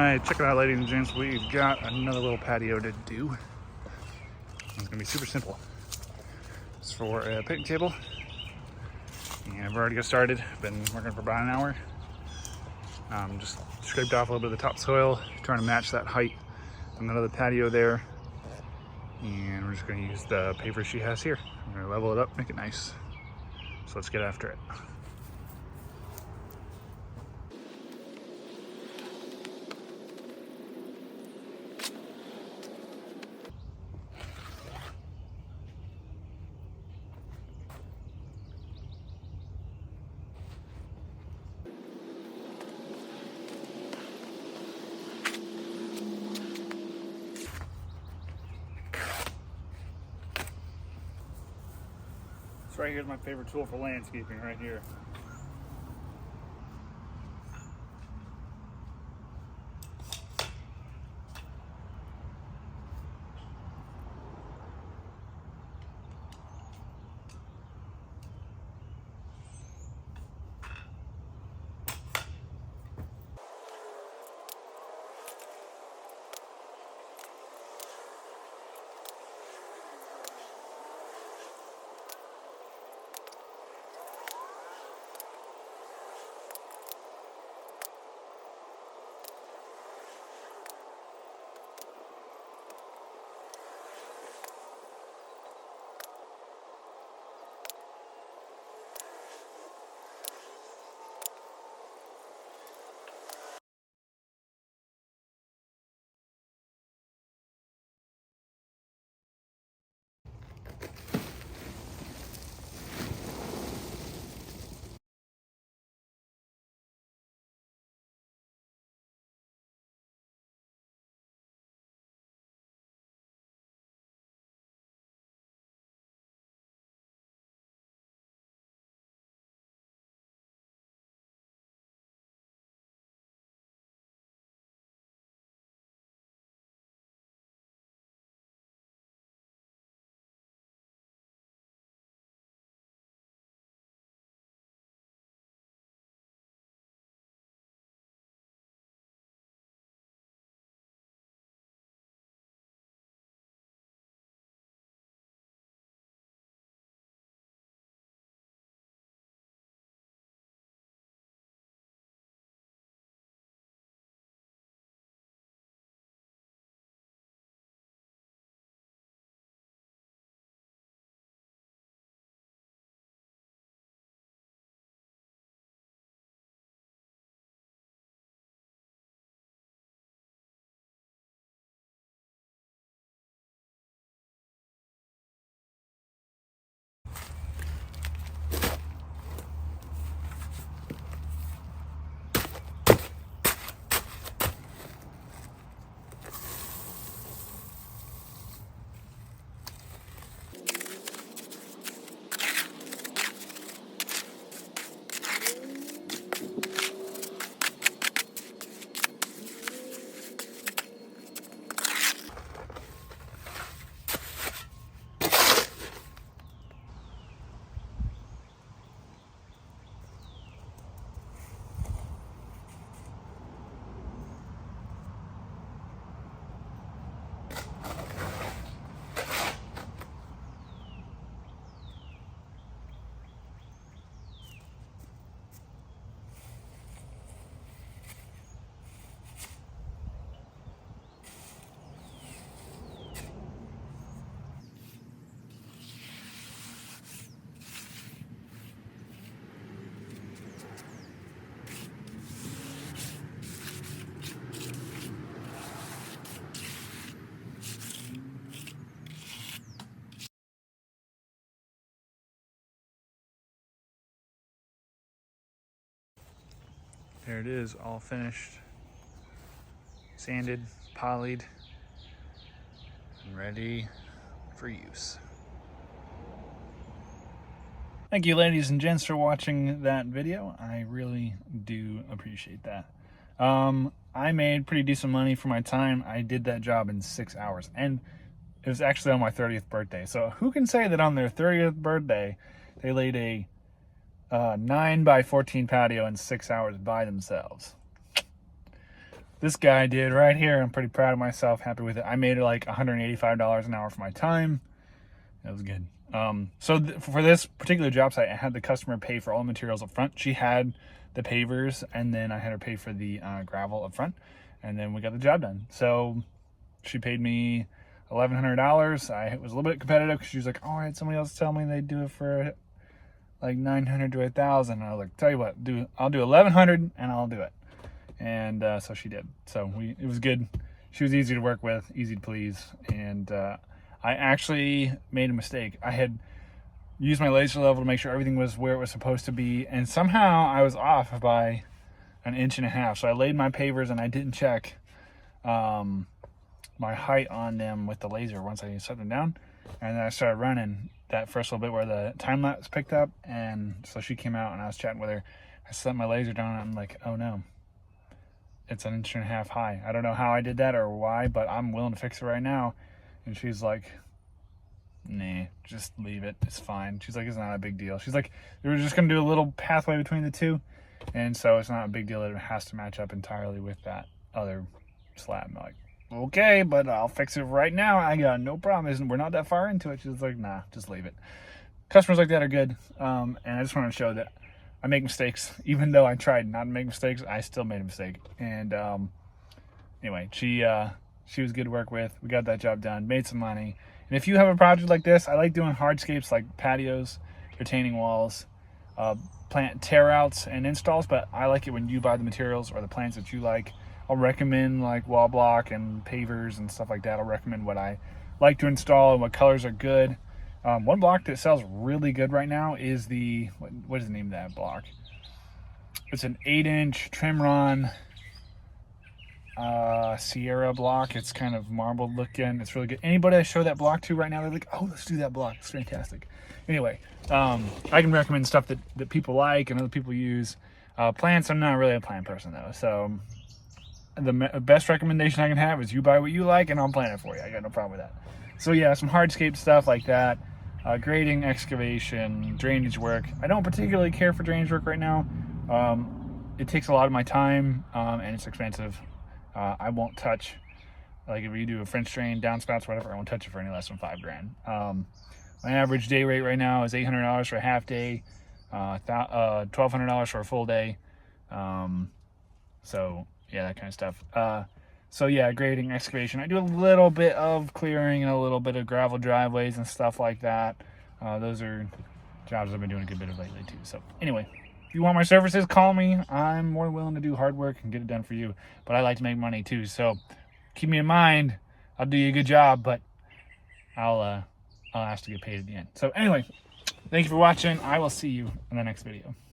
Alright, check it out, ladies and gents. We've got another little patio to do. It's gonna be super simple. It's for a picnic table. And I've already got started. Been working for about an hour. Just scraped off a little bit of the topsoil, trying to match that height on another patio there. And we're just gonna use the paver she has here. I'm gonna level it up, make it nice. So let's get after it. Right here's my favorite tool for landscaping, right here. There it is, all finished, sanded, polyed, and ready for use. Thank you, ladies and gents, for watching that video. I really do appreciate that. I made pretty decent money for my time. I did that job in 6 hours, and it was actually on my 30th birthday. So who can say that on their 30th birthday, they laid a 9 by 14 patio in 6 hours by themselves? this guy did right here. I'm pretty proud of myself, happy with it. I made it like $185 an hour for my time. That was good. So for this particular job site, I had the customer pay for all the materials up front. She had the pavers, and then I had her pay for the gravel up front, and then we got the job done. So she paid me $1,100. I was a little bit competitive because she was like, "Oh, I had somebody else tell me they'd do it for like $900 to $1,000." And I was like, "Tell you what, I'll do $1,100 and I'll do it." And so she did. So it was good. She was easy to work with, easy to please, and I actually made a mistake. I had used my laser level to make sure everything was where it was supposed to be, and somehow I was off by 1.5 inches. So I laid my pavers and I didn't check my height on them with the laser once I set them down, and then I started running that first little bit where the time lapse picked up, and so she came out and I was chatting with her. I set my laser down and I'm like, oh no, it's 1.5 inches high. I don't know how I did that or why, but I'm willing to fix it right now. And she's like, nah, just leave it. It's fine. She's like, it's not a big deal. She's like, they were just going to do a little pathway between the two. And so it's not a big deal that it has to match up entirely with that other slab. I'm like, okay, but I'll fix it right now. I got no problem. We're not that far into it. She's like, nah, just leave it. Customers like that are good. And I just want to show that I make mistakes. Even though I tried not to make mistakes, I still made a mistake. And anyway, she was good to work with. We got that job done, made some money. And if you have a project like this, I like doing hardscapes like patios, retaining walls, plant tear outs and installs, but I like it when you buy the materials or the plants that you like. I'll recommend like wall block and pavers and stuff like that. I'll recommend what I like to install and what colors are good. One block that sells really good right now is what is the name of that block? It's an 8-inch Trimron Sierra block. It's kind of marbled looking. It's really good. Anybody I show that block to right now, they're like, oh, let's do that block. It's fantastic. Anyway, I can recommend stuff that people like and other people use. Plants, I'm not really a plant person though. So the best recommendation I can have is you buy what you like and I'll plant it for you. I got no problem with that. So yeah, some hardscape stuff like that. Grading, excavation, drainage work. I don't particularly care for drainage work right now. It takes a lot of my time and it's expensive. I won't touch, like if you do a French drain, downspouts, whatever, I won't touch it for any less than $5,000. My average day rate right now is $800 for a half day, $1,200 for a full day. So yeah, that kind of stuff. So yeah, grading, excavation. I do a little bit of clearing and a little bit of gravel driveways and stuff like that. Those are jobs I've been doing a good bit of lately too. So anyway, if you want my services, call me. I'm more than willing to do hard work and get it done for you. But I like to make money too. So keep me in mind. I'll do you a good job, but I'll ask to get paid at the end. So anyway, thank you for watching. I will see you in the next video.